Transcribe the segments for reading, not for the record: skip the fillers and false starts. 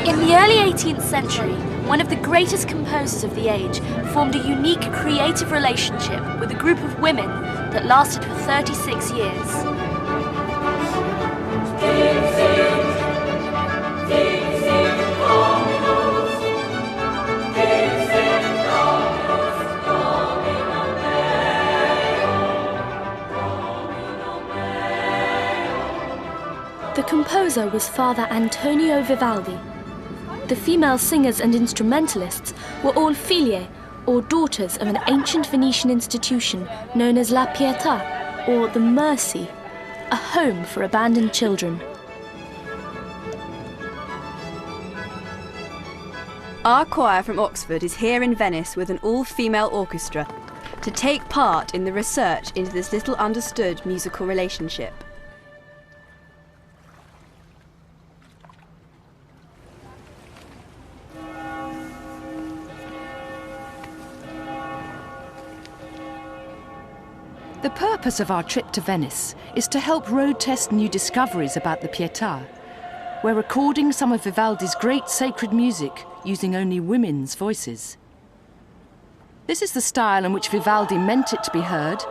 In the early 18th century, one of the greatest composers of the age formed a unique creative relationship with a group of women that lasted for 36 years. The composer was Father Antonio Vivaldi. The female singers and instrumentalists were all fili, or daughters of an ancient Venetian institution known as La Pietà, or the Mercy, a home for abandoned children. Our choir from Oxford is here in Venice with an all-female orchestra to take part in the research into this little understood musical relationship. The purpose of our trip to Venice is to help road test new discoveries about the Pietà. We're recording some of Vivaldi's great sacred music using only women's voices. This is the style in which Vivaldi meant it to be heard,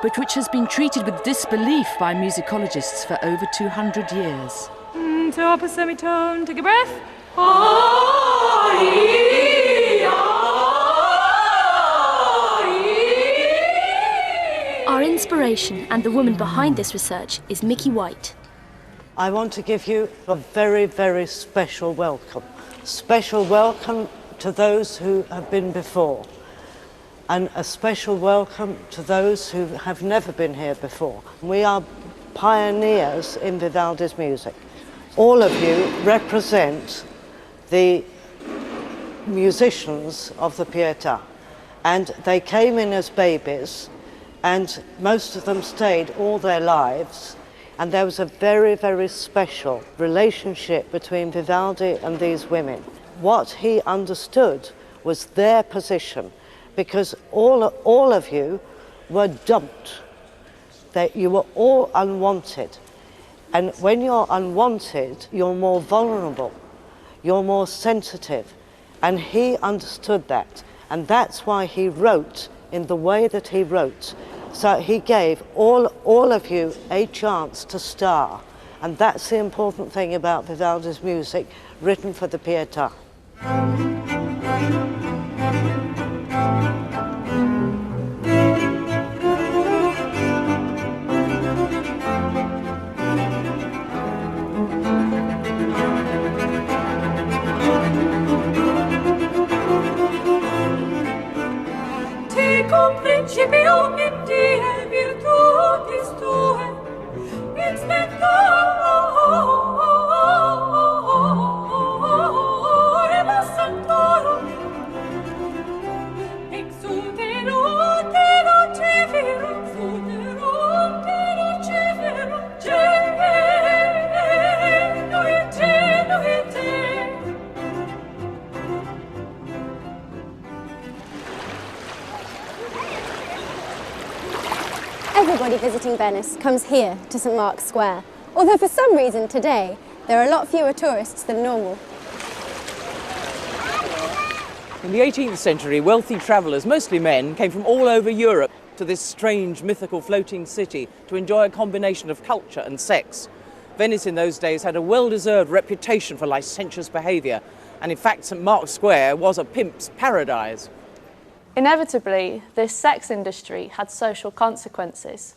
but which has been treated with disbelief by musicologists for over 200 years. Top a semitone, take a breath. Our inspiration and the woman behind this research is Mickey White. I want to give you a very, very special welcome. Special welcome to those who have been before, and a special welcome to those who have never been here before. We are pioneers in Vivaldi's music. All of you represent the musicians of the Pietà, and they came in as babies, and most of them stayed all their lives, and there was a very, very special relationship between Vivaldi and these women. What he understood was their position, because all of you were dumped, that you were all unwanted. And when you're unwanted, you're more vulnerable, you're more sensitive, and he understood that. And that's why he wrote in the way that he wrote. So he gave all of you a chance to star. And that's the important thing about Vivaldi's music, written for the Pietà. Principium in die virtutis tue, inspectorem sanctorum, exuterum te noceverum, futerum te noceverum, genuite. Everybody visiting Venice comes here to St. Mark's Square, although for some reason today there are a lot fewer tourists than normal. In the 18th century, wealthy travellers, mostly men, came from all over Europe to this strange, mythical floating city to enjoy a combination of culture and sex. Venice in those days had a well-deserved reputation for licentious behaviour, and in fact St. Mark's Square was a pimp's paradise. Inevitably, this sex industry had social consequences.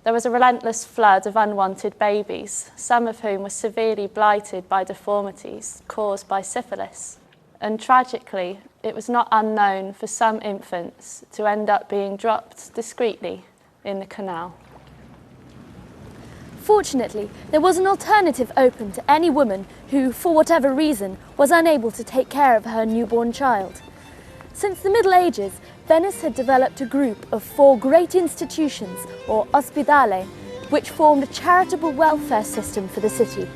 There was a relentless flood of unwanted babies, some of whom were severely blighted by deformities caused by syphilis. And tragically, it was not unknown for some infants to end up being dropped discreetly in the canal. Fortunately, there was an alternative open to any woman who, for whatever reason, was unable to take care of her newborn child. Since the Middle Ages, Venice had developed a group of 4 great institutions, or ospedale, which formed a charitable welfare system for the city.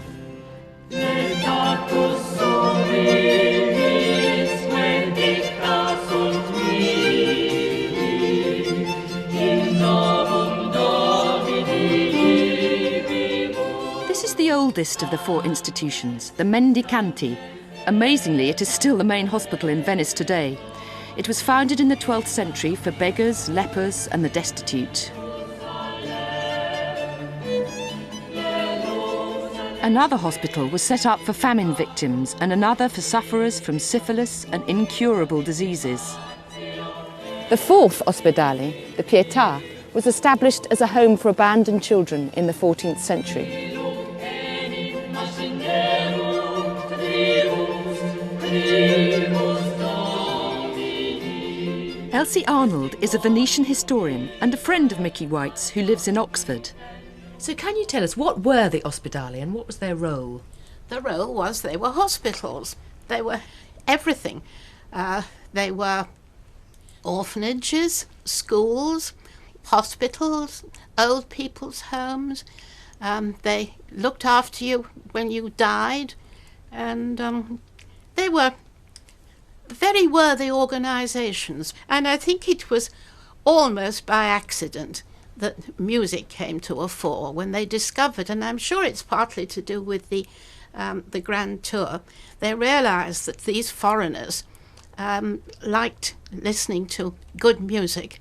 This is the oldest of the 4 institutions, the Mendicanti, Amazingly, it is still the main hospital in Venice today. It was founded in the 12th century for beggars, lepers and the destitute. Another hospital was set up for famine victims and another for sufferers from syphilis and incurable diseases. The fourth ospedale, the Pietà, was established as a home for abandoned children in the 14th century. Elsie Arnold is a Venetian historian and a friend of Mickey White's who lives in Oxford. So can you tell us, what were the ospedali and what was their role? The role was they were hospitals. They were everything. They were orphanages, schools, hospitals, old people's homes. They looked after you when you died, and they were very worthy organisations. And I think it was almost by accident that music came to a fore when they discovered, and I'm sure it's partly to do with the Grand Tour, they realised that these foreigners liked listening to good music,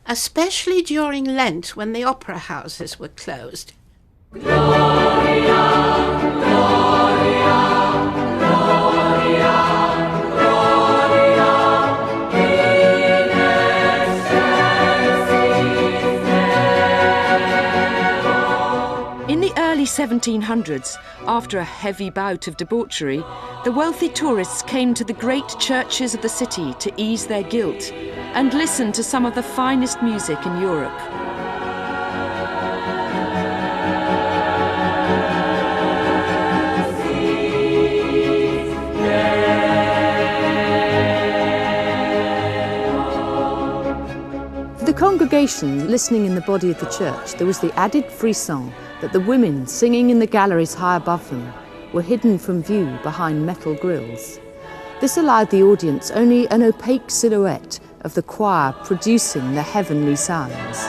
especially during Lent when the opera houses were closed. Gloria, Gloria, Gloria, Gloria, in excelsis Deo. In the early 1700s, after a heavy bout of debauchery, the wealthy tourists came to the great churches of the city to ease their guilt and listen to some of the finest music in Europe. For the congregation listening in the body of the church, there was the added frisson that the women singing in the galleries high above them were hidden from view behind metal grilles. This allowed the audience only an opaque silhouette of the choir producing the heavenly sounds.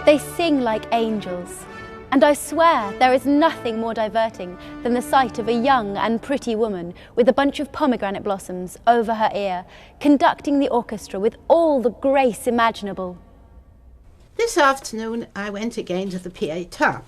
They sing like angels, and I swear there is nothing more diverting than the sight of a young and pretty woman with a bunch of pomegranate blossoms over her ear, conducting the orchestra with all the grace imaginable. This afternoon I went again to the Pietà.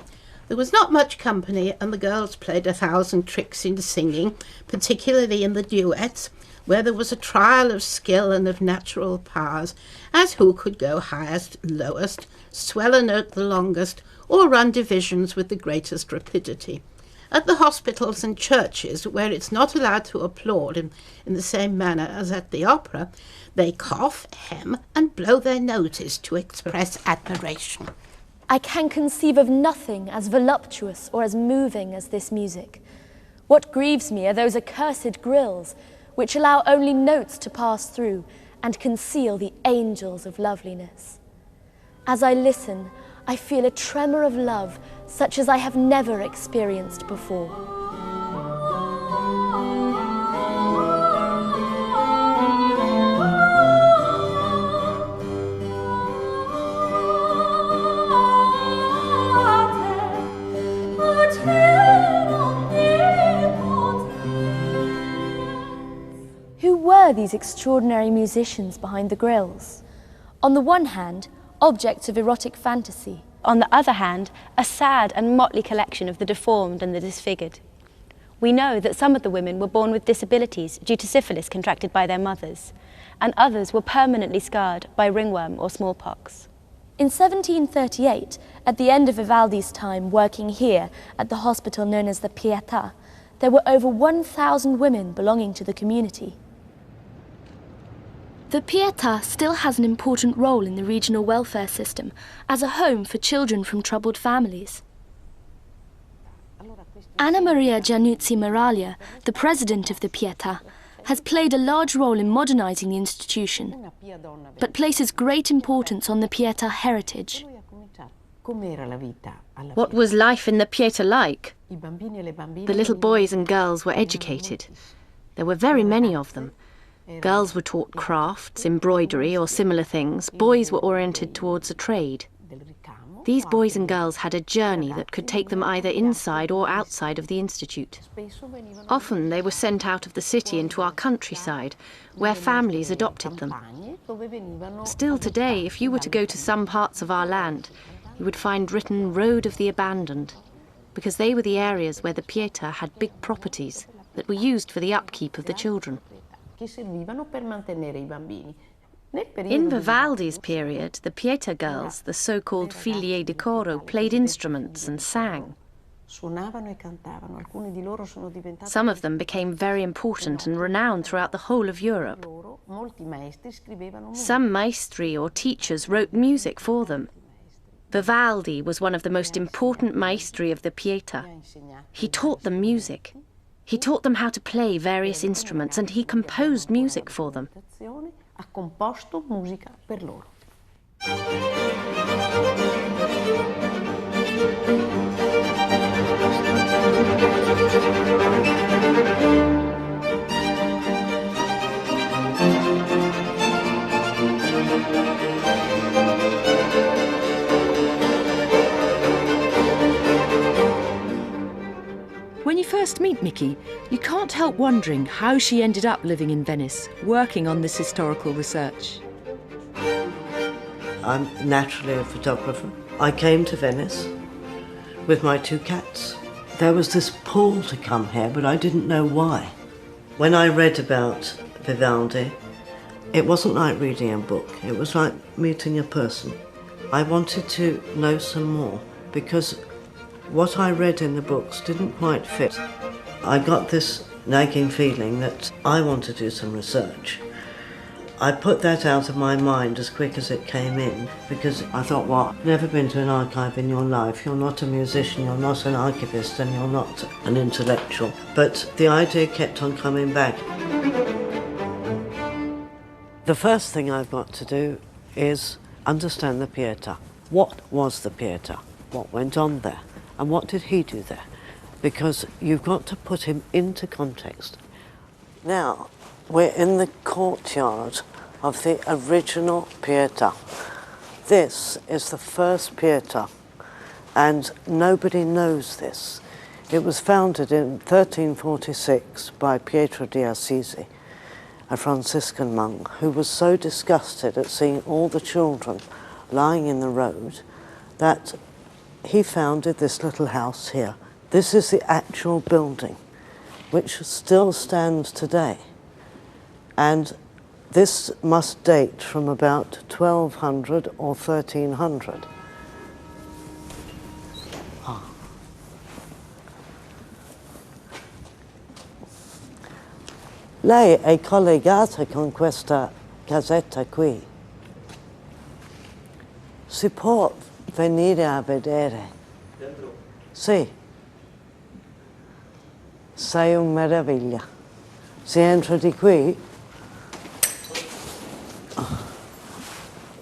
There was not much company, and the girls played 1,000 tricks in singing, particularly in the duets, where there was a trial of skill and of natural powers, as who could go highest, lowest, swell a note the longest, or run divisions with the greatest rapidity. At the hospitals and churches, where it's not allowed to applaud in the same manner as at the opera, they cough, hem, and blow their noses to express admiration. I can conceive of nothing as voluptuous or as moving as this music. What grieves me are those accursed grills, which allow only notes to pass through and conceal the angels of loveliness. As I listen, I feel a tremor of love such as I have never experienced before. Who were these extraordinary musicians behind the grills? On the one hand, objects of erotic fantasy. On the other hand, a sad and motley collection of the deformed and the disfigured. We know that some of the women were born with disabilities due to syphilis contracted by their mothers, and others were permanently scarred by ringworm or smallpox. In 1738, at the end of Vivaldi's time working here at the hospital known as the Pietà, there were over 1,000 women belonging to the community. The Pietà still has an important role in the regional welfare system as a home for children from troubled families. Anna Maria Giannuzzi Miraglia, the president of the Pietà, has played a large role in modernising the institution, but places great importance on the Pietà heritage. What was life in the Pietà like? The little boys and girls were educated. There were very many of them. Girls were taught crafts, embroidery or similar things. Boys were oriented towards a trade. These boys and girls had a journey that could take them either inside or outside of the institute. Often they were sent out of the city into our countryside, where families adopted them. Still today, if you were to go to some parts of our land, you would find written Road of the Abandoned, because they were the areas where the Pietà had big properties that were used for the upkeep of the children. In Vivaldi's period, the Pietà girls, the so-called fili di coro, played instruments and sang. Some of them became very important and renowned throughout the whole of Europe. Some maestri or teachers wrote music for them. Vivaldi was one of the most important maestri of the Pietà. He taught them music. He taught them how to play various instruments, and he composed music for them. When you first meet Mickey, you can't help wondering how she ended up living in Venice, working on this historical research. I'm naturally a photographer. I came to Venice with my 2 cats. There was this pull to come here, but I didn't know why. When I read about Vivaldi, it wasn't like reading a book. It was like meeting a person. I wanted to know some more because what I read in the books didn't quite fit. I got this nagging feeling that I want to do some research. I put that out of my mind as quick as it came in because I thought, well, I've never been to an archive in your life. You're not a musician, you're not an archivist, and you're not an intellectual. But the idea kept on coming back. The first thing I've got to do is understand the Pietà. What was the Pietà? What went on there? And what did he do there? Because you've got to put him into context. Now, we're in the courtyard of the original Pietà. This is the first Pietà, and nobody knows this. It was founded in 1346 by Pietro di Assisi, a Franciscan monk who was so disgusted at seeing all the children lying in the road that he founded this little house here. This is the actual building, which still stands today. And this must date from about 1200 or 1300. Lei è collegata con questa casetta qui. Si può venire a vedere. Dentro? Sì. Sei un meraviglia. Si entra di qui.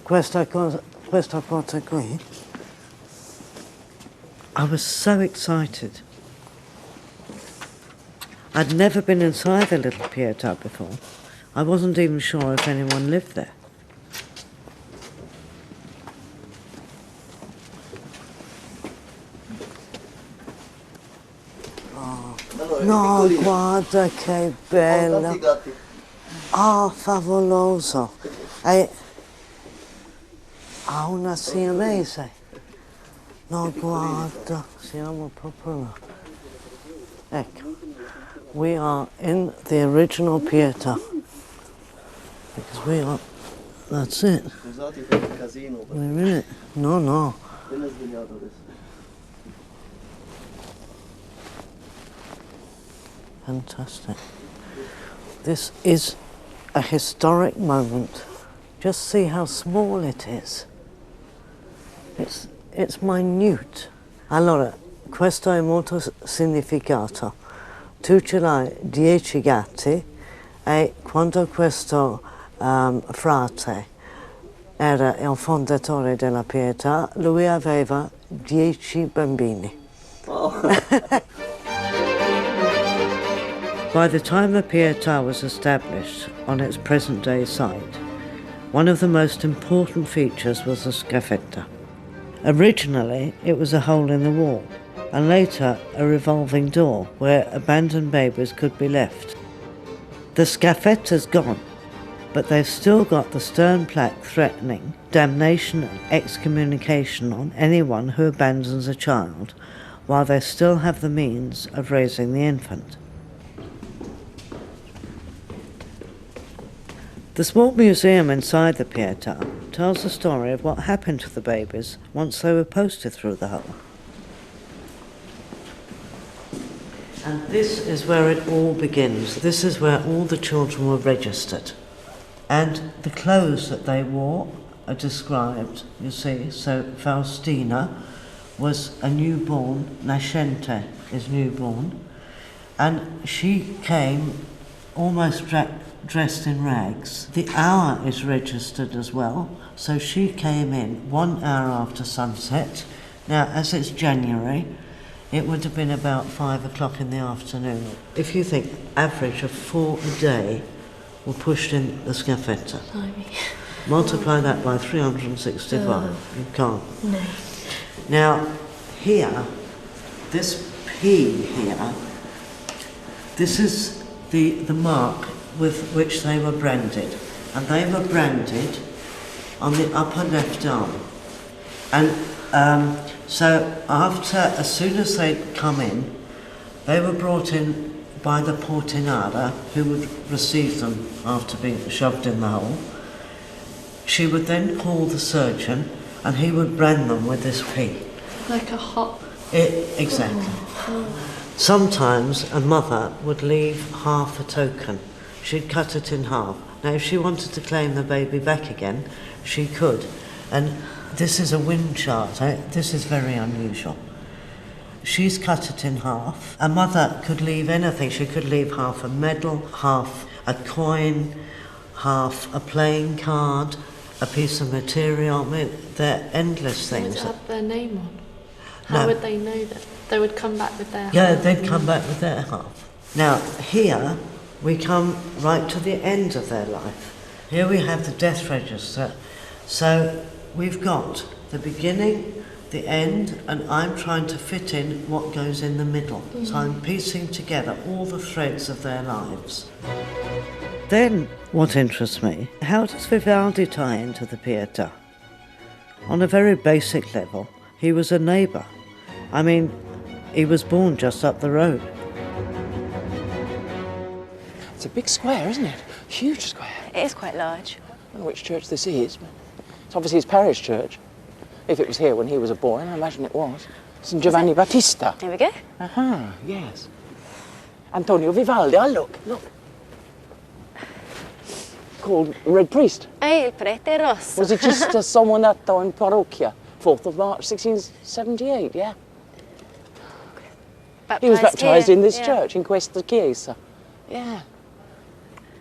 Questa porta qui. I was so excited. I'd never been inside the little Pietà before. I wasn't even sure if anyone lived there. No, guarda che bello. Oh, favoloso. Ha una siamese. No, guarda, siamo proprio... Ecco, we are in the original Pietà. Because we are... That's it. We're in it. No. Fantastic. This is a historic moment. Just see how small it is. It's minute. Allora, questo è molto significato. Tu ce l'hai 10 gatti e quando questo frate era il fondatore della Pietà, lui aveva 10 bambini. By the time the Pietà was established on its present-day site, one of the most important features was the scaffetta. Originally, it was a hole in the wall, and later a revolving door where abandoned babies could be left. The scaffetta's gone, but they've still got the stern plaque threatening damnation and excommunication on anyone who abandons a child while they still have the means of raising the infant. The small museum inside the Pietà tells the story of what happened to the babies once they were posted through the hole. And this is where it all begins. This is where all the children were registered. And the clothes that they wore are described, you see. So Faustina was a newborn, nascente is newborn, and she came almost dressed in rags. The hour is registered as well, so she came in 1 hour after sunset. Now, as it's January, it would have been about 5 o'clock in the afternoon. If you think average of 4 a day were pushed in the scaffetta. Multiply that by 365. You can't. No. Now, here, this P here, this is the mark with which they were branded. And they were branded on the upper left arm. And so as soon as they'd come in, they were brought in by the portinara, who would receive them after being shoved in the hole. She would then call the surgeon, and he would brand them with this P. Like a hop. Exactly. Sometimes a mother would leave half a token. She'd cut it in half. Now, if she wanted to claim the baby back again, she could. And this is a wind chart. This is very unusual. She's cut it in half. A mother could leave anything. She could leave half a medal, half a coin, half a playing card, a piece of material. I mean, they're endless things. Would it have their name on? No. How would they know that? They would come back with their half. Yeah, they'd come back with their half. Now, here we come right to the end of their life. Here we have the death register. So we've got the beginning, the end, and I'm trying to fit in what goes in the middle. So I'm piecing together all the threads of their lives. Then, what interests me, how does Vivaldi tie into the Pietà? On a very basic level, he was a neighbour. I mean, he was born just up the road. It's a big square, isn't it? Huge square. It is quite large. I don't know which church this is, but it's obviously his parish church. If it was here when he was a boy, and I imagine it was. St. Giovanni Battista. Here we go. Aha, yes. Antonio Vivaldi, look. Called Red Priest. Il prete rosso. Was it just someone that in parroquia? 4th of March, 1678, yeah? He was baptised in this church, in questa chiesa. Yeah.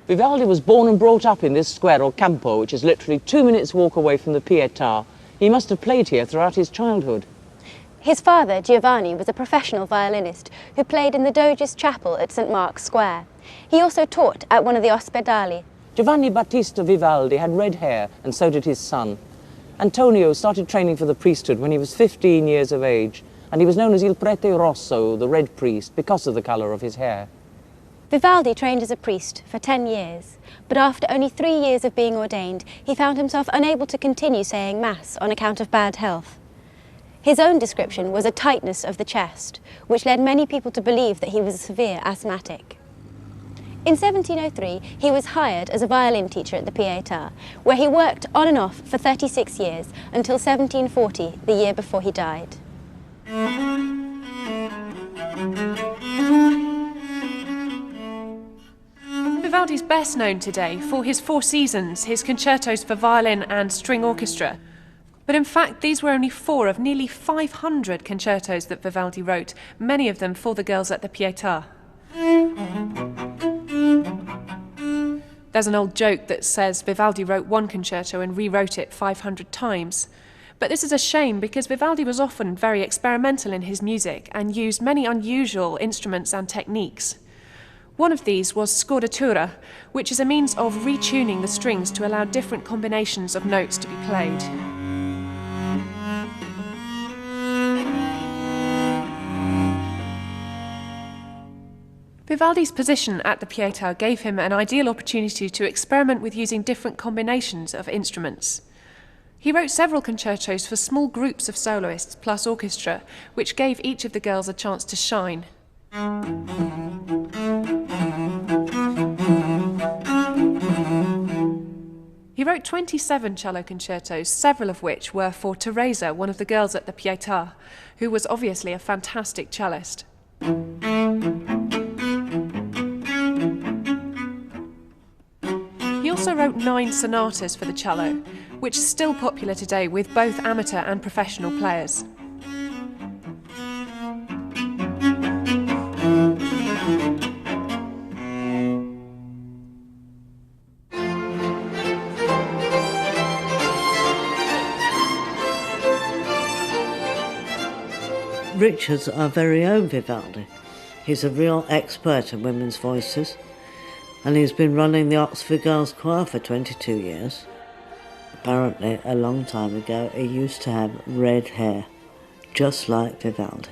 Vivaldi was born and brought up in this square, or campo, which is literally 2 minutes' walk away from the Pietà. He must have played here throughout his childhood. His father, Giovanni, was a professional violinist who played in the Doge's chapel at St. Mark's Square. He also taught at one of the ospedali. Giovanni Battista Vivaldi had red hair, and so did his son. Antonio started training for the priesthood when he was 15 years of age, and he was known as Il Prete Rosso, the Red Priest, because of the colour of his hair. Vivaldi trained as a priest for 10 years, but after only 3 years of being ordained, he found himself unable to continue saying Mass on account of bad health. His own description was a tightness of the chest, which led many people to believe that he was a severe asthmatic. In 1703, he was hired as a violin teacher at the Pietà, where he worked on and off for 36 years until 1740, the year before he died. Vivaldi's best known today for his 4 seasons, his concertos for violin and string orchestra. But in fact, these were only 4 of nearly 500 concertos that Vivaldi wrote, many of them for the girls at the Pietà. There's an old joke that says Vivaldi wrote one concerto and rewrote it 500 times. But this is a shame because Vivaldi was often very experimental in his music and used many unusual instruments and techniques. One of these was scordatura, which is a means of retuning the strings to allow different combinations of notes to be played. Vivaldi's position at the Pietà gave him an ideal opportunity to experiment with using different combinations of instruments. He wrote several concertos for small groups of soloists plus orchestra, which gave each of the girls a chance to shine. He wrote 27 cello concertos, several of which were for Teresa, one of the girls at the Pietà, who was obviously a fantastic cellist. He also wrote 9 sonatas for the cello, which is still popular today with both amateur and professional players. Richard's our very own Vivaldi. He's a real expert in women's voices, and he's been running the Oxford Girls' Choir for 22 years. Apparently, a long time ago, he used to have red hair, just like Vivaldi.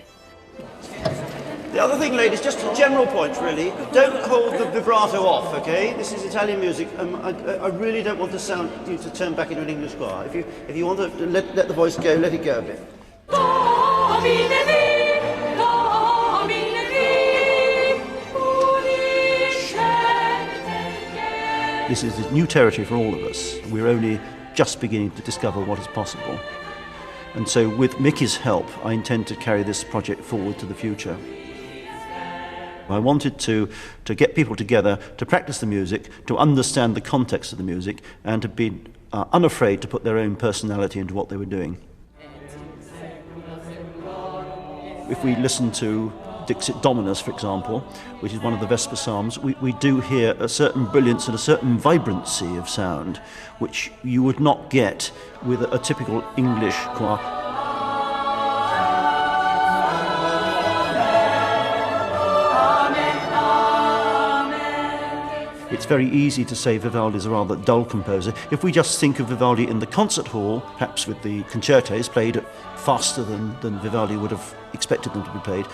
The other thing, ladies, just general points, really. Don't hold the vibrato off, OK? This is Italian music. I really don't want the sound you to turn back into an English choir. If you want to let the voice go, let it go a bit. This is new territory for all of us. We're only just beginning to discover what is possible. And so with Mickey's help, I intend to carry this project forward to the future. I wanted to get people together to practice the music, to understand the context of the music, and to be unafraid to put their own personality into what they were doing. If we listen to Dixit Dominus, for example, which is one of the Vesper Psalms, we do hear a certain brilliance and a certain vibrancy of sound, which you would not get with a typical English choir. It's very easy to say Vivaldi is a rather dull composer. If we just think of Vivaldi in the concert hall, perhaps with the concertos played faster than Vivaldi would have expected them to be played,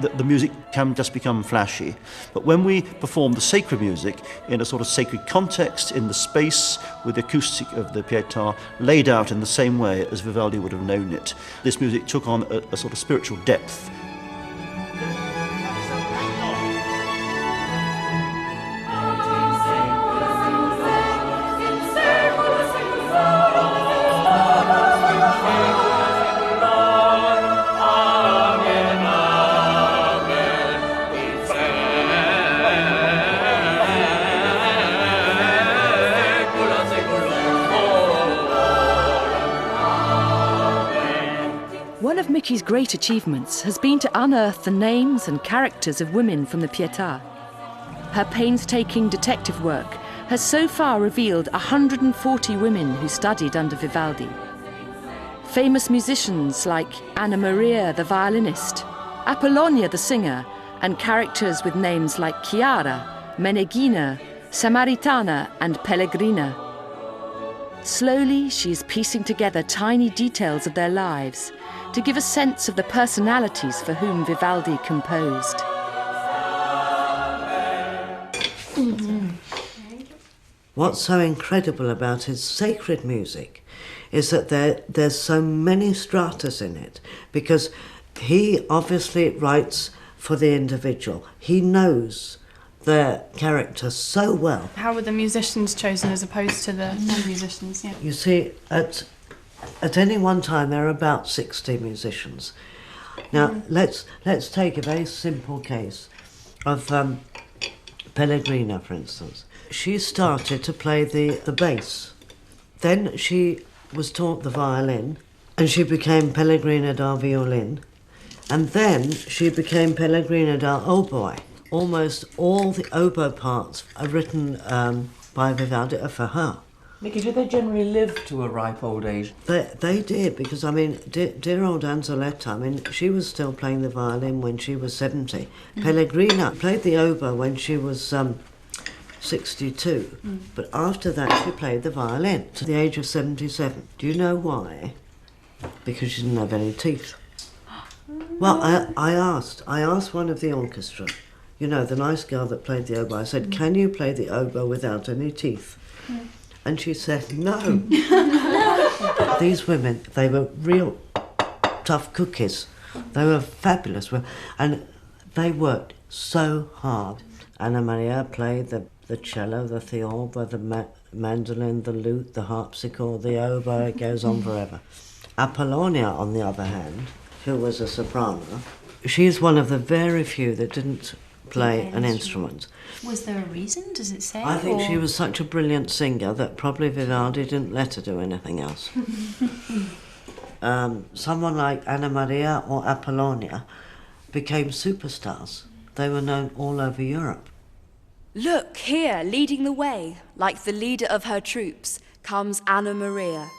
the music can just become flashy. But when we perform the sacred music in a sort of sacred context, in the space, with the acoustic of the Pietà laid out in the same way as Vivaldi would have known it, this music took on a sort of spiritual depth. One of Mickey's great achievements has been to unearth the names and characters of women from the Pietà. Her painstaking detective work has so far revealed 140 women who studied under Vivaldi. Famous musicians like Anna Maria the violinist, Apollonia the singer, and characters with names like Chiara, Meneghina, Samaritana and Pellegrina. Slowly, she is piecing together tiny details of their lives to give a sense of the personalities for whom Vivaldi composed. What's so incredible about his sacred music is that there's so many stratas in it, because he obviously writes for the individual. He knows their character so well. How were the musicians chosen as opposed to the non-musicians? Yeah. You see, at any one time there are about 60 musicians. Now let's take a very simple case of Pellegrina, for instance. She started to play the bass. Then she was taught the violin, and she became Pellegrina da violin, and then she became Pellegrina da oboe. Almost all the oboe parts are written by Vivaldi are for her. Mickey, did they generally live to a ripe old age? They did, because, I mean, dear old Anzoletta, I mean, she was still playing the violin when she was 70. Pellegrina played the oboe when she was 62, but after that she played the violin to the age of 77. Do you know why? Because she didn't have any teeth. Well, I asked one of the orchestra, you know, the nice girl that played the oboe, I said, can you play the oboe without any teeth? And she said, no. These women, they were real tough cookies. They were fabulous. And they worked so hard. Anna Maria played the cello, the theorbo, the mandolin, the lute, the harpsichord, the oboe, it goes on forever. Apollonia, on the other hand, who was a soprano, she is one of the very few that didn't play an instrument. Was there a reason, does it say? I think she was such a brilliant singer that probably Vivaldi didn't let her do anything else. Someone like Anna Maria or Apollonia became superstars. They were known all over Europe. Look, here, leading the way, like the leader of her troops, comes Anna Maria,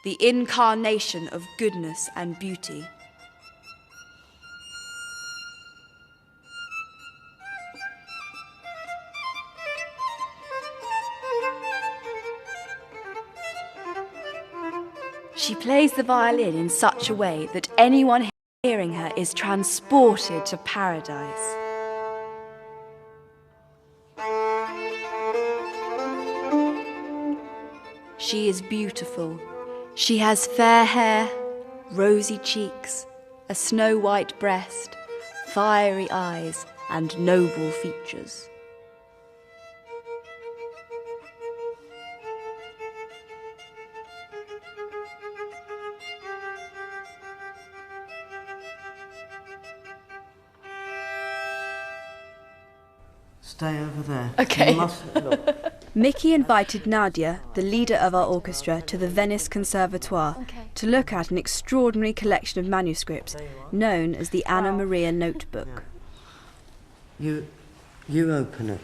the incarnation of goodness and beauty. She plays the violin in such a way that anyone hearing her is transported to paradise. She is beautiful. She has fair hair, rosy cheeks, a snow-white breast, fiery eyes, and noble features. Stay over there. Okay. You mustn't look. Mickey invited Nadja, the leader of our orchestra, to the Venice Conservatoire to look at an extraordinary collection of manuscripts known as the Anna Maria Notebook. You open it.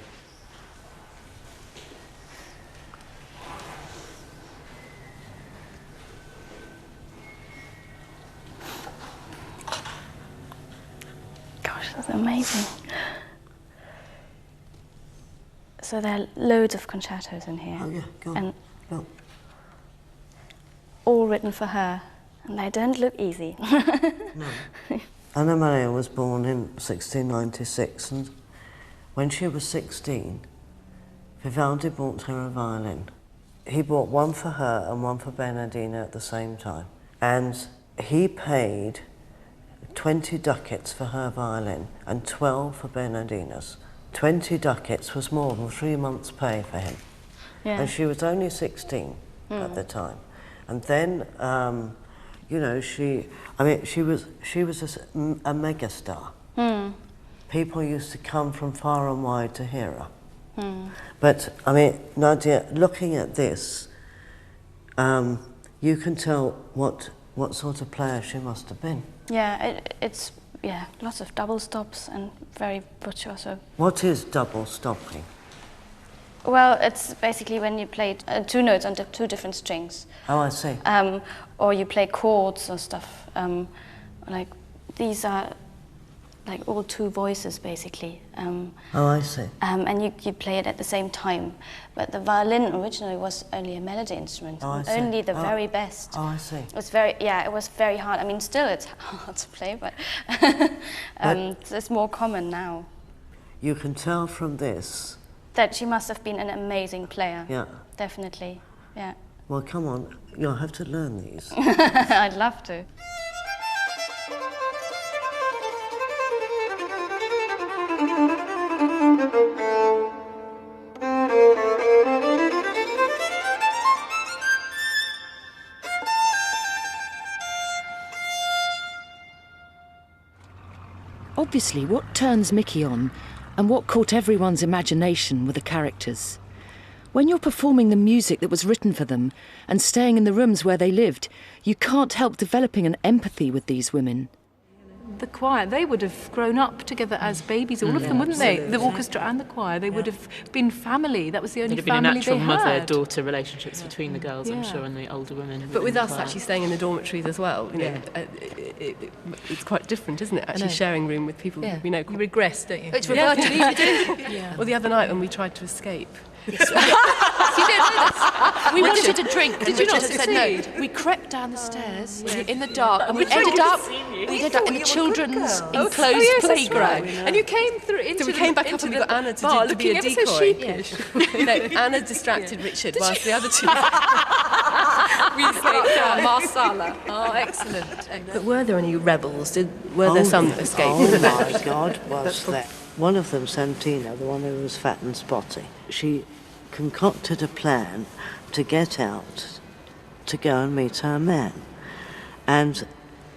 Gosh, that's amazing. So there are loads of concertos in here. Oh yeah, go on. And go. all written for her. And they don't look easy. No. Anna Maria was born in 1696, and when she was 16, Vivaldi bought her a violin. He bought one for her and one for Bernardina at the same time. And he paid 20 ducats for her violin and 12 for Bernardina's. 20 ducats was more than 3 months' pay for him. Yeah. And she was only 16 at the time. And then, you know, she was a megastar. People used to come from far and wide to hear her. But, I mean, Nadja, looking at this, you can tell what sort of player she must have been. Yeah, it's lots of double stops and very virtuoso. What is double stopping? Well, it's basically when you play two notes on two different strings. Oh, I see. Or you play chords or stuff. Like these are like all two voices basically. Oh, I see. And you play it at the same time. But the violin originally was only a melody instrument. Oh, I see. Only the very best. Oh, I see. It was it was very hard. I mean, still it's hard to play, but it's more common now. You can tell from this that she must have been an amazing player. Yeah. Definitely. Yeah. Well, come on, you'll have to learn these. I'd love to. Obviously, what turns Mickey on and what caught everyone's imagination were the characters. When you're performing the music that was written for them and staying in the rooms where they lived, you can't help developing an empathy with these women. the choir, they would have grown up together as babies, all of them, wouldn't they? The orchestra and the choir, they would have been family. That was the only family they had. There'd have been a natural mother-daughter relationships between the girls, I'm sure, and the older women. But with us actually staying in the dormitories as well, you know, it's quite different, isn't it? Actually sharing room with people, you know. You regress, don't you? It's reverted, you do. Well, the other night when we tried to escape. Yes. You didn't know this. We wanted a drink. Did you not? Said no. We crept down the stairs in the dark, and we ended up in the children's enclosed playground. And you came through into. So we came back up and we got Anna to be a decoy. So sheepish. No, Anna distracted Richard whilst the other two. We escaped down Marsala. Oh, excellent. But were there any rebels? Were there some that escaped? Oh my God, was there? One of them, Santina, the one who was fat and spotty, she concocted a plan to get out to go and meet her man. And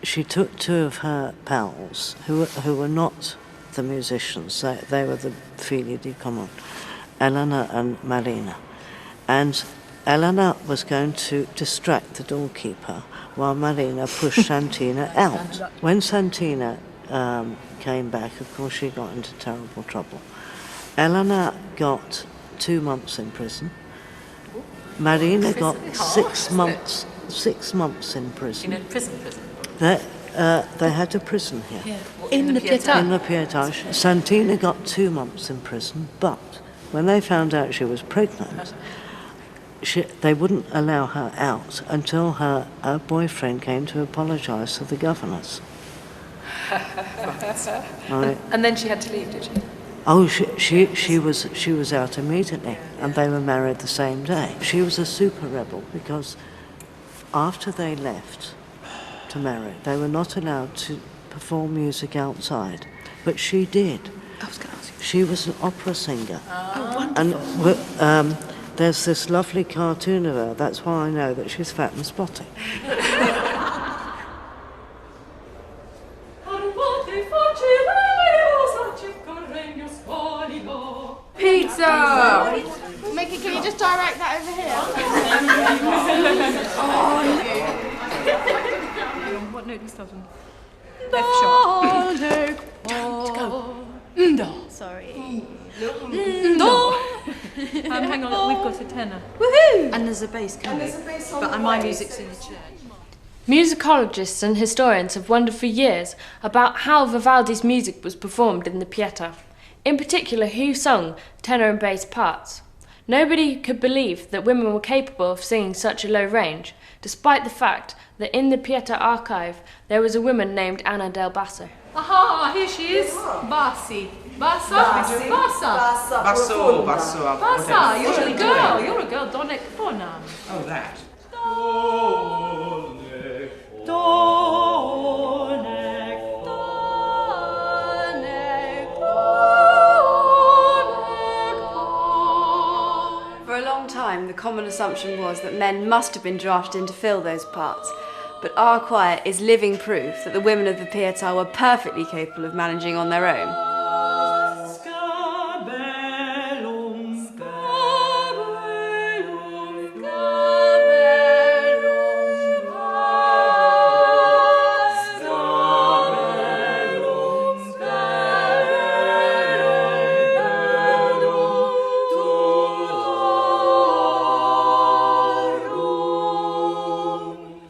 she took two of her pals, who were not the musicians, they were the fili di common, Elena and Marina. And Elena was going to distract the doorkeeper while Marina pushed Santina out. When Santina came back, of course she got into terrible trouble. Elena got 2 months in prison. Marina got 6 months. 6 months in prison. In a prison? They had a prison here. Yeah. In the Pietà? In the Pietà. Santina got 2 months in prison, but when they found out she was pregnant, they wouldn't allow her out until her boyfriend came to apologise to the governors. Right. And then she had to leave, did she? Oh, she was out immediately, and they were married the same day. She was a super rebel because after they left to marry, they were not allowed to perform music outside, but she did. I was going to ask you. She was an opera singer. Oh, wonderful. And there's this lovely cartoon of her. That's why I know that she's fat and spotty. Pizza! Mickey, can you just direct that over here? What note do we start on? F sharp. Go. No. Sorry. No. Hang on, we've got a tenor. Woohoo! And there's a bass coming. But my music's in the church. Musicologists and historians have wondered for years about how Vivaldi's music was performed in the Pietà. In particular, who sung tenor and bass parts. Nobody could believe that women were capable of singing such a low range, despite the fact that in the Pietà archive there was a woman named Anna del Basso. Aha, here she is. Bassi. Bassa. Bassi. Bassa. Basso, basso. Bassa, you're a girl. You're a girl. Donne Quoniam. Oh, that. For a long time, the common assumption was that men must have been drafted in to fill those parts, but our choir is living proof that the women of the Pietà were perfectly capable of managing on their own.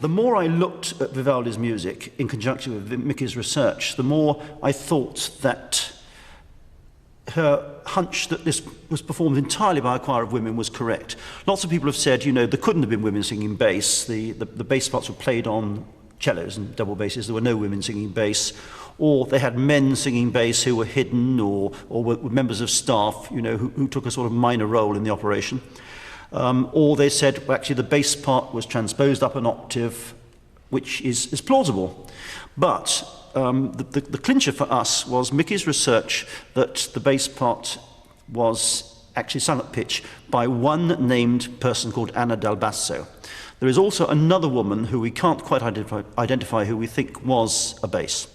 The more I looked at Vivaldi's music in conjunction with Mickey's research, the more I thought that her hunch that this was performed entirely by a choir of women was correct. Lots of people have said, you know, there couldn't have been women singing bass. The bass parts were played on cellos and double basses. There were no women singing bass. Or they had men singing bass who were hidden or were members of staff, you know, who took a sort of minor role in the operation. Or they said, well, actually, the bass part was transposed up an octave, which is plausible. But the clincher for us was Mickey's research that the bass part was actually sung at pitch by one named person called Anna del Basso. There is also another woman who we can't quite identify who we think was a bass.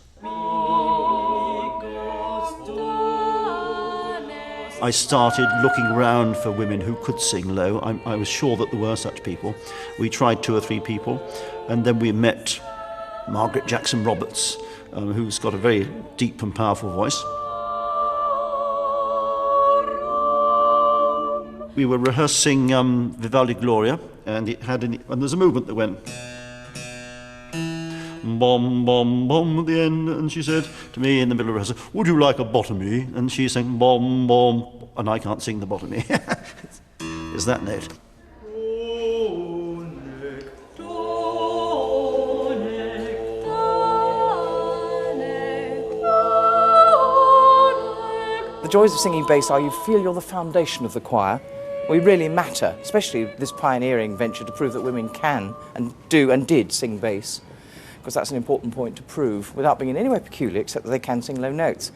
I started looking around for women who could sing low. I was sure that there were such people. We tried 2 or 3 people, and then we met Margaret Jackson Roberts, who's got a very deep and powerful voice. We were rehearsing Vivaldi Gloria, and and there's a movement that went bom, bom, bom at the end, and she said to me in the middle of rehearsal, "Would you like a bottomy?" And she sang bom, bom, and I can't sing the bottomy. It's that note. The joys of singing bass are you feel you're the foundation of the choir. We really matter, especially this pioneering venture to prove that women can and do and did sing bass, because that's an important point to prove without being in any way peculiar, except that they can sing low notes.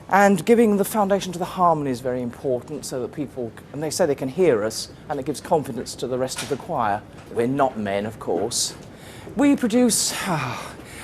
And giving the foundation to the harmony is very important, so that people, and they say they can hear us, and it gives confidence to the rest of the choir. We're not men, of course. We produce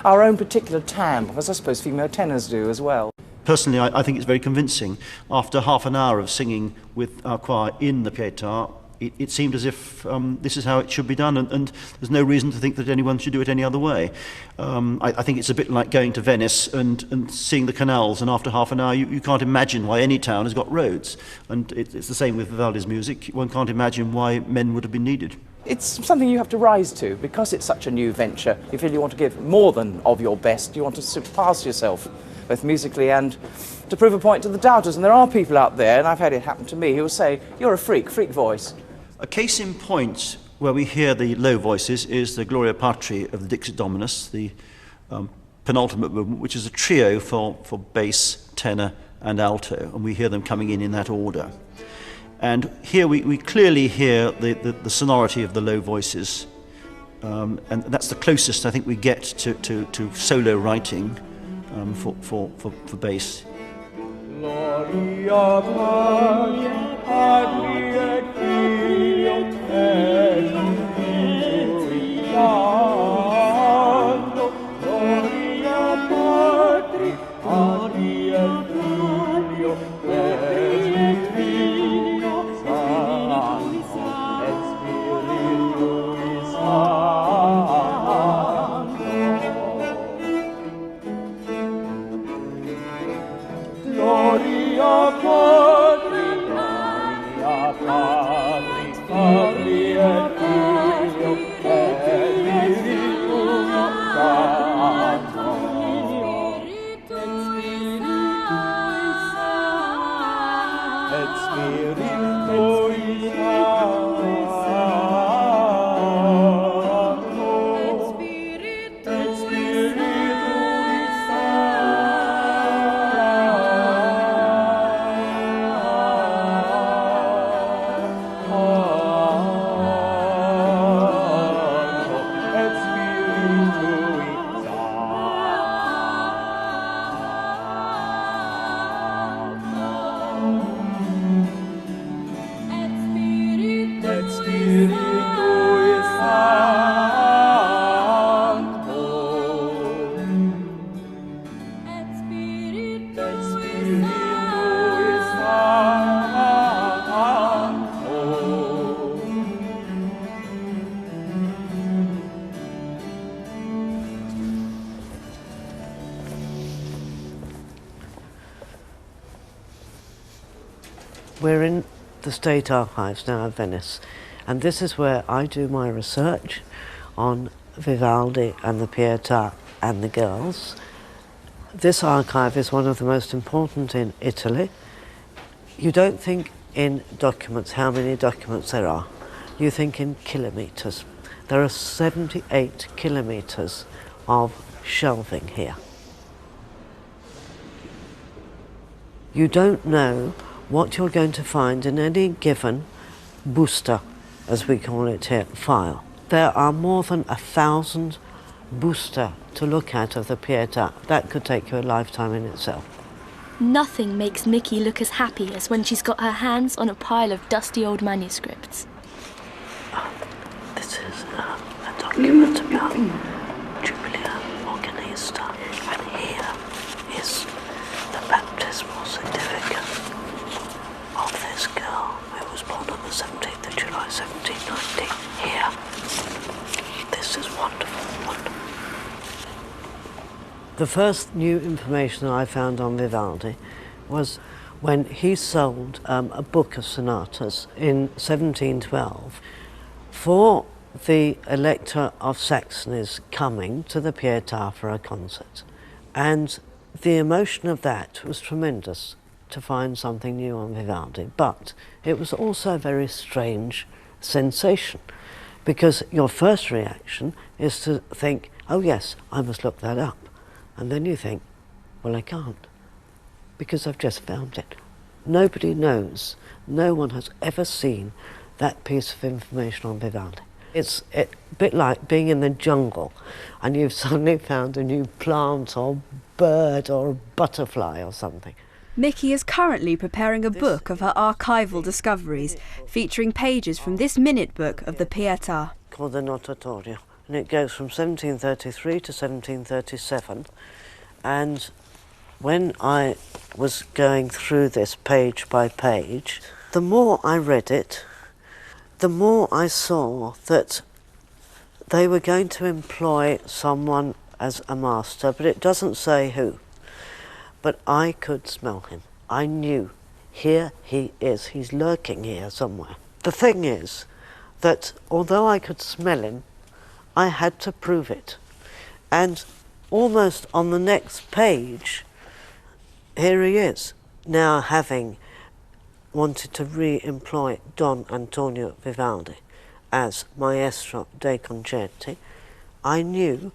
our own particular timbre, as I suppose female tenors do as well. Personally, I think it's very convincing. After half an hour of singing with our choir in the Pietà, it seemed as if this is how it should be done, and there's no reason to think that anyone should do it any other way. I think it's a bit like going to Venice and seeing the canals, and after half an hour you can't imagine why any town has got roads. And it's the same with Vivaldi's music. One can't imagine why men would have been needed. It's something you have to rise to, because it's such a new venture. You feel you want to give more than of your best. You want to surpass yourself, both musically and to prove a point to the doubters. And there are people out there, and I've had it happen to me, who will say, "You're a freak voice." A case in point where we hear the low voices is the Gloria Patri of the Dixit Dominus, the penultimate movement, which is a trio for bass, tenor and alto, and we hear them coming in that order. And here we clearly hear the sonority of the low voices, and that's the closest I think we get to solo writing for bass. Gloria Patri, Patri et Filio et Spiritu Sancto. Gloria Patri, Patri et Filio et Spiritu Sancto, et Spiritui Sancto. Gloria Patri, Gloria Patri, Patri et Filio et Spiritu Sancto. Et Spiritui We're in the State Archives now of Venice, and this is where I do my research on Vivaldi and the Pietà and the girls. This archive is one of the most important in Italy. You don't think in documents how many documents there are. You think in kilometres. There are 78 kilometres of shelving here. You don't know what you're going to find in any given busta, as we call it here, file. There are more than 1,000 busta to look at of the Pietà. That could take you a lifetime in itself. Nothing makes Mickey look as happy as when she's got her hands on a pile of dusty old manuscripts. This is a document about Jubilia Organista, and here is the baptismal certificate of this girl who was born on the 17th of July 1790. Here. This is wonderful, wonderful. The first new information I found on Vivaldi was when he sold a book of sonatas in 1712 for the Elector of Saxony's coming to the Pietà for a concert. And the emotion of that was tremendous, to find something new on Vivaldi, but it was also a very strange sensation, because your first reaction is to think, oh yes, I must look that up. And then you think, well, I can't, because I've just found it. Nobody knows, no one has ever seen that piece of information on Vivaldi. It's a bit like being in the jungle and you've suddenly found a new plant or bird or butterfly or something. Mickey is currently preparing a book of her archival discoveries, featuring pages from this minute book of the Pietà. Called the Notatorio, and it goes from 1733 to 1737. And when I was going through this page by page, the more I read it, the more I saw that they were going to employ someone as a master, but it doesn't say who. But I could smell him. I knew, here he is, he's lurking here somewhere. The thing is that although I could smell him, I had to prove it. And almost on the next page, here he is, now having wanted to re-employ Don Antonio Vivaldi as maestro dei concerti. I knew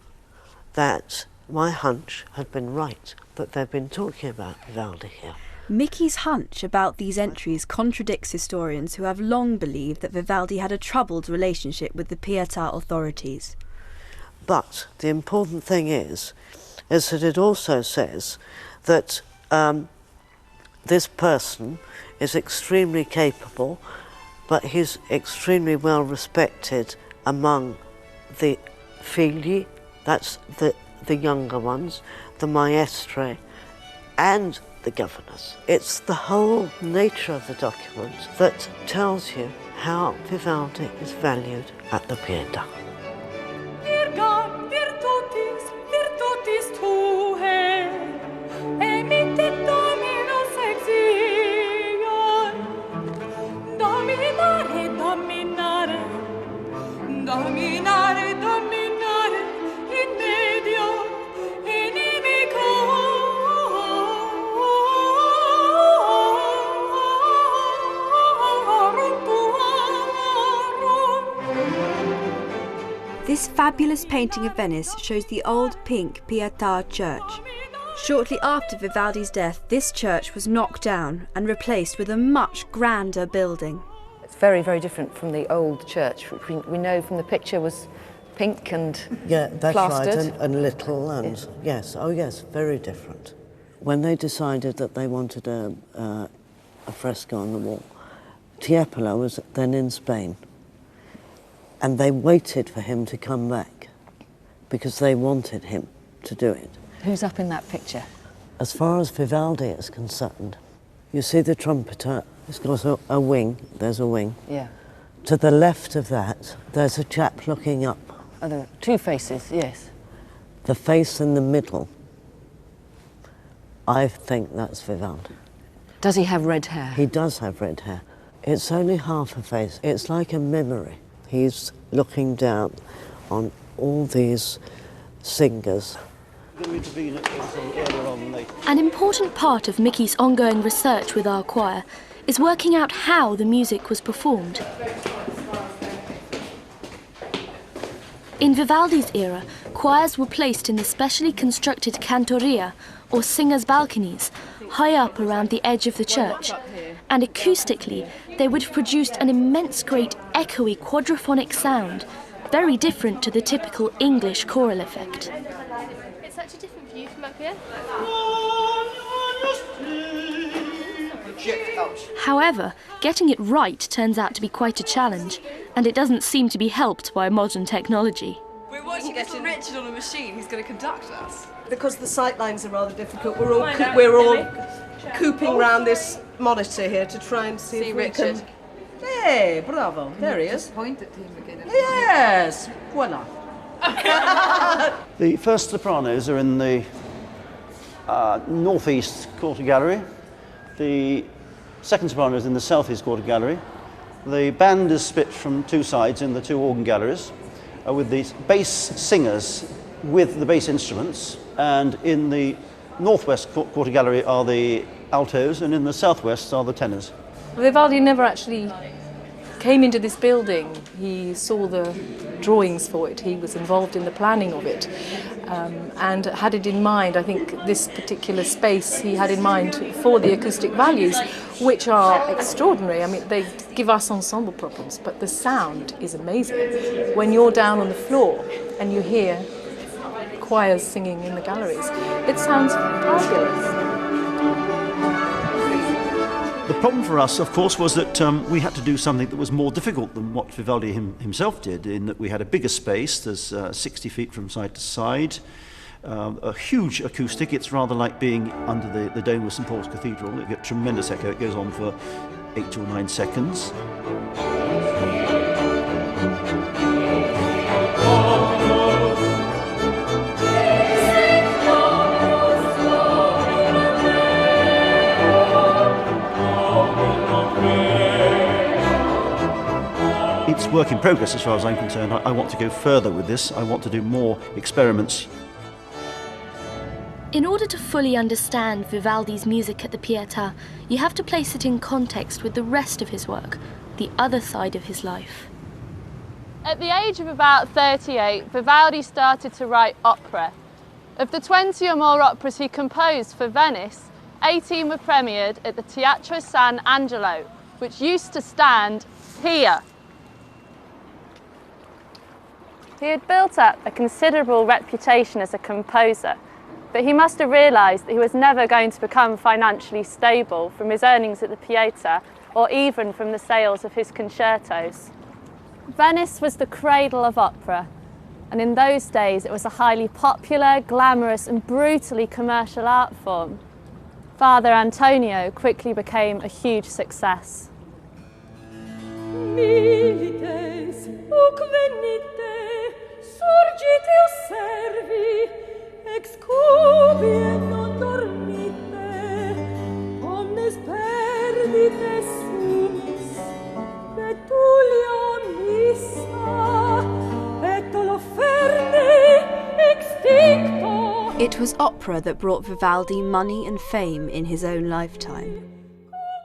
that my hunch had been right, that they've been talking about Vivaldi here. Mickey's hunch about these entries contradicts historians who have long believed that Vivaldi had a troubled relationship with the Pietà authorities. But the important thing is that it also says that this person is extremely capable, but he's extremely well respected among the fili, that's the younger ones, the maestre, and the governors. It's the whole nature of the document that tells you how Vivaldi is valued at the Pietà. This fabulous painting of Venice shows the old pink Pietà church. Shortly after Vivaldi's death, this church was knocked down and replaced with a much grander building. It's very, very different from the old church, which we know from the picture was pink and that's plastered. Right, and little, and yes, oh yes, very different. When they decided that they wanted a fresco on the wall, Tiepolo was then in Spain, and they waited for him to come back because they wanted him to do it. Who's up in that picture? As far as Vivaldi is concerned, you see the trumpeter, he's got a wing, there's a wing. Yeah. To the left of that, there's a chap looking up. Oh, there are two faces, yes. The face in the middle, I think that's Vivaldi. Does he have red hair? He does have red hair. It's only half a face, it's like a memory. He's looking down on all these singers. An important part of Mickey's ongoing research with our choir is working out how the music was performed. In Vivaldi's era, choirs were placed in the specially constructed cantoria, or singers' balconies, high up around the edge of the church, and acoustically they would have produced an immense great echoey quadraphonic sound, very different to the typical English choral effect. It's such a different view from up here. However, getting it right turns out to be quite a challenge, and it doesn't seem to be helped by modern technology. We're watching Richard on a machine who's going to conduct us. Because the sight lines are rather difficult, we're all cooping round this monitor here to try and see if we Richard. can... Hey, bravo, there he is. Point at him again. Yes, voila. The first sopranos are in the northeast quarter gallery. The second soprano is in the southeast quarter gallery. The band is split from two sides in the two organ galleries, with the bass singers with the bass instruments, and in the northwest quarter gallery are the altos, and in the southwest are the tenors. Vivaldi never actually came into this building. He saw the drawings for it, he was involved in the planning of it, and had it in mind. I think this particular space he had in mind for the acoustic values, which are extraordinary. I mean, they give us ensemble problems, but the sound is amazing. When you're down on the floor and you hear choirs singing in the galleries, it sounds fabulous. The problem for us, of course, was that we had to do something that was more difficult than what Vivaldi himself did, in that we had a bigger space. There's 60 feet from side to side, a huge acoustic. It's rather like being under the dome of St. Paul's Cathedral. You get tremendous echo. It goes on for 8 or 9 seconds. It's work in progress as far as I'm concerned. I want to go further with this. I want to do more experiments. In order to fully understand Vivaldi's music at the Pietà, you have to place it in context with the rest of his work, the other side of his life. At the age of about 38, Vivaldi started to write opera. Of the 20 or more operas he composed for Venice, 18 were premiered at the Teatro San Angelo, which used to stand here. He had built up a considerable reputation as a composer, but he must have realised that he was never going to become financially stable from his earnings at the Pietà, or even from the sales of his concertos. Venice was the cradle of opera, and in those days it was a highly popular, glamorous and brutally commercial art form. Father Antonio quickly became a huge success. Milites, uc venite, surgite osservi, ex cubi et non dormite, omnes perdite sumus, betulia missa, et oloferne extincto. It was opera that brought Vivaldi money and fame in his own lifetime.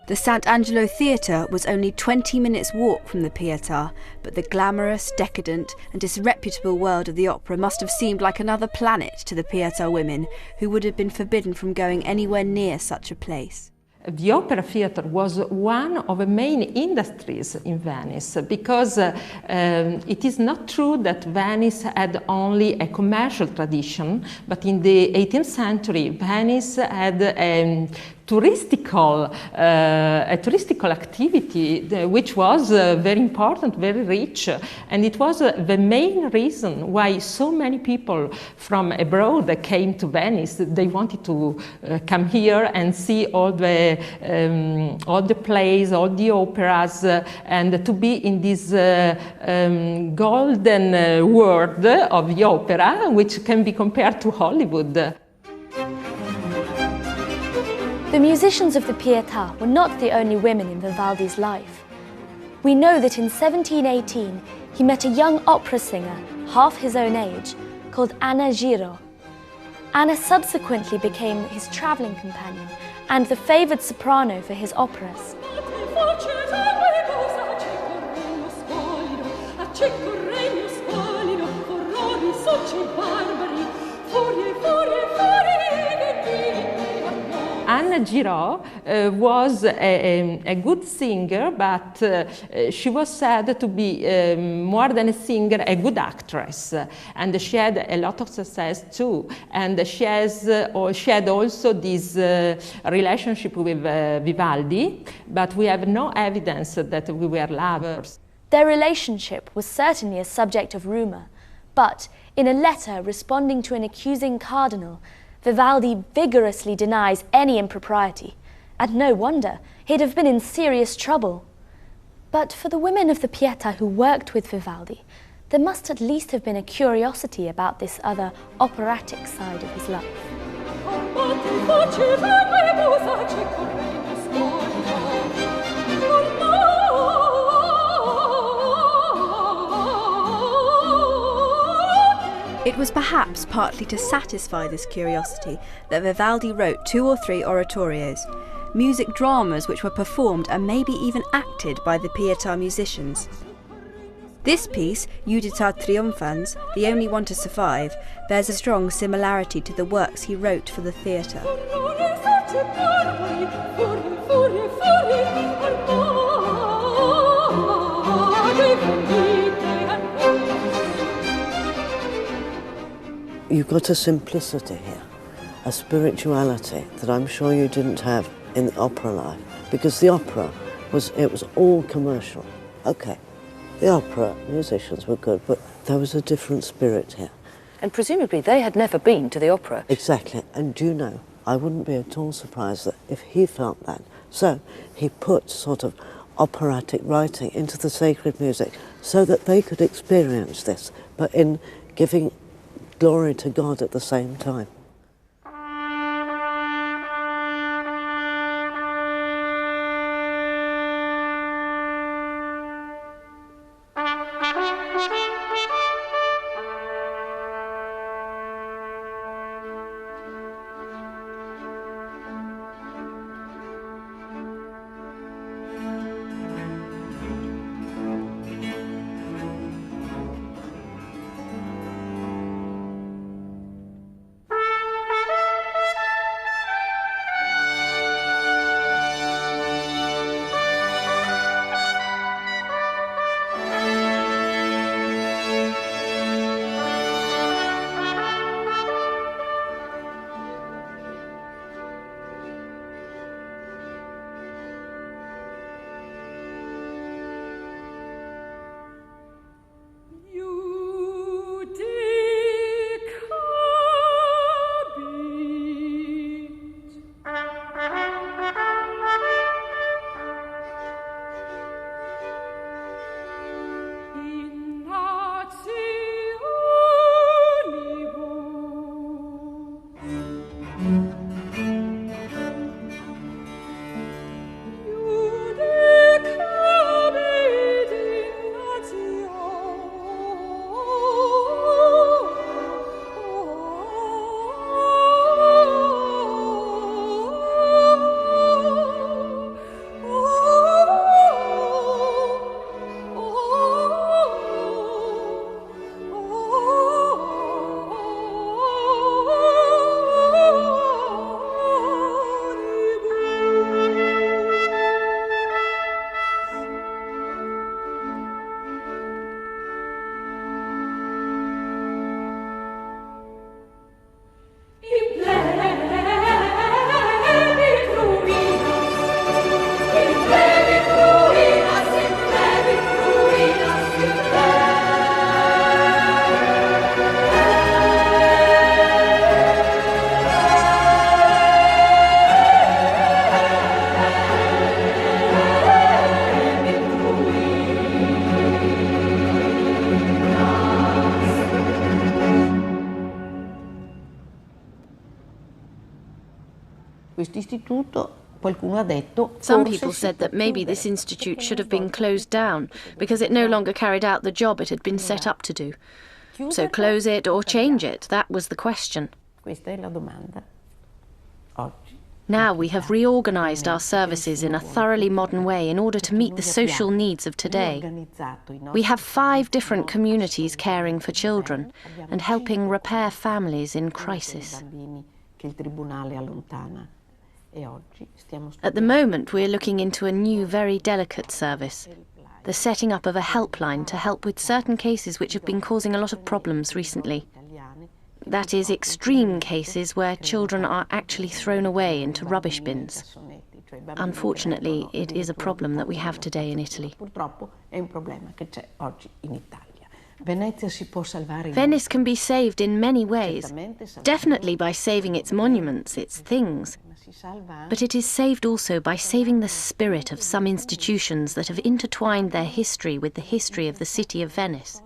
The Sant'Angelo Theatre was only 20 minutes' walk from the Pietà, but the glamorous, decadent and disreputable world of the opera must have seemed like another planet to the Pietà women, who would have been forbidden from going anywhere near such a place. The opera theatre was one of the main industries in Venice, because it is not true that Venice had only a commercial tradition, but in the 18th century Venice had a touristical activity which was very important, very rich, and it was the main reason why so many people from abroad came to Venice. They wanted to come here and see all the plays, all the operas, and to be in this golden world of the opera, which can be compared to Hollywood. The musicians of the Pietà were not the only women in Vivaldi's life. We know that in 1718 he met a young opera singer, half his own age, called Anna Giro. Anna subsequently became his travelling companion and the favoured soprano for his operas. Anna Giro was a good singer, but she was said to be more than a singer, a good actress, and she had a lot of success too. And she had also this relationship with Vivaldi, but we have no evidence that we were lovers. Their relationship was certainly a subject of rumour, but in a letter responding to an accusing cardinal, Vivaldi vigorously denies any impropriety, and no wonder, he'd have been in serious trouble. But for the women of the Pietà who worked with Vivaldi, there must at least have been a curiosity about this other operatic side of his life. It was perhaps partly to satisfy this curiosity that Vivaldi wrote 2 or 3 oratorios, music dramas which were performed and maybe even acted by the Pietà musicians. This piece, Judita Triumphans, the only one to survive, bears a strong similarity to the works he wrote for the theatre. You've got a simplicity here, a spirituality that I'm sure you didn't have in the opera life, because the opera was all commercial. Okay, the opera musicians were good, but there was a different spirit here. And presumably they had never been to the opera. Exactly, and do you know, I wouldn't be at all surprised that if he felt that. So he put sort of operatic writing into the sacred music so that they could experience this, but in giving glory to God at the same time. Some people said that maybe this institute should have been closed down because it no longer carried out the job it had been set up to do. So close it or change it, that was the question. Now we have reorganized our services in a thoroughly modern way in order to meet the social needs of today. We have 5 different communities caring for children and helping repair families in crisis. At the moment, we're looking into a new, very delicate service, the setting up of a helpline to help with certain cases which have been causing a lot of problems recently. That is, extreme cases where children are actually thrown away into rubbish bins. Unfortunately, it is a problem that we have today in Italy. Venice can be saved in many ways, definitely by saving its monuments, its things. But it is saved also by saving the spirit of some institutions that have intertwined their history with the history of the city of Venice.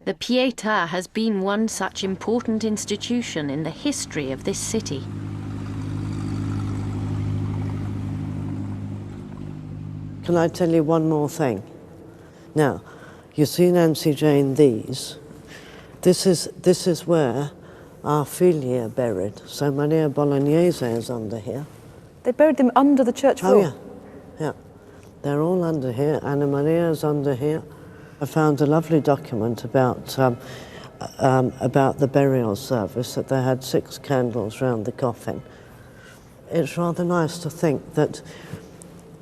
The Pietà has been one such important institution in the history of this city. Can I tell you one more thing? Now, you see, Nancy Jane, these. This is where our fili are buried. So Maria Bolognese is under here. They buried them under the church floor? Oh, yeah. Yeah. They're all under here. Anna Maria's under here. I found a lovely document about the burial service, that they had 6 candles round the coffin. It's rather nice to think that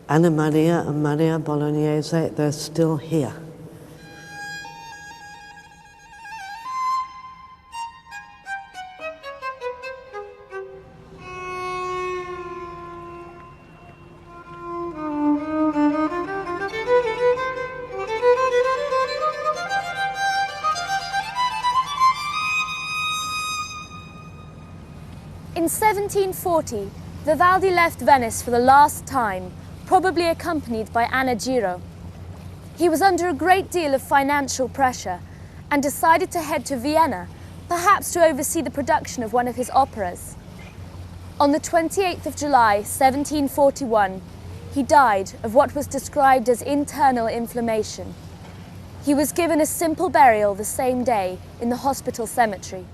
Anna Maria and Maria Bolognese, they're still here. In 1740, Vivaldi left Venice for the last time, probably accompanied by Anna Giro. He was under a great deal of financial pressure and decided to head to Vienna, perhaps to oversee the production of one of his operas. On the 28th of July, 1741, he died of what was described as internal inflammation. He was given a simple burial the same day in the hospital cemetery.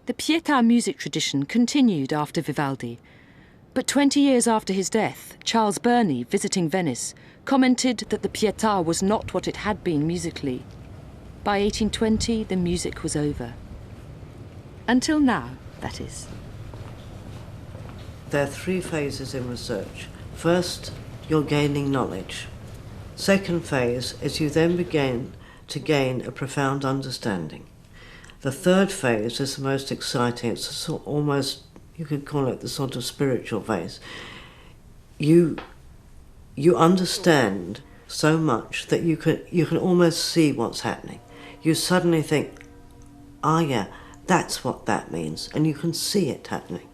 The Pietà music tradition continued after Vivaldi, but 20 years after his death, Charles Burney, visiting Venice, commented that the Pietà was not what it had been musically. By 1820, the music was over. Until now, that is. There are 3 phases in research. First, you're gaining knowledge. Second phase is you then begin to gain a profound understanding. The third phase is the most exciting. It's a sort, almost, you could call it the sort of spiritual phase. You understand so much that you can almost see what's happening. You suddenly think, ah, yeah, that's what that means, and you can see it happening.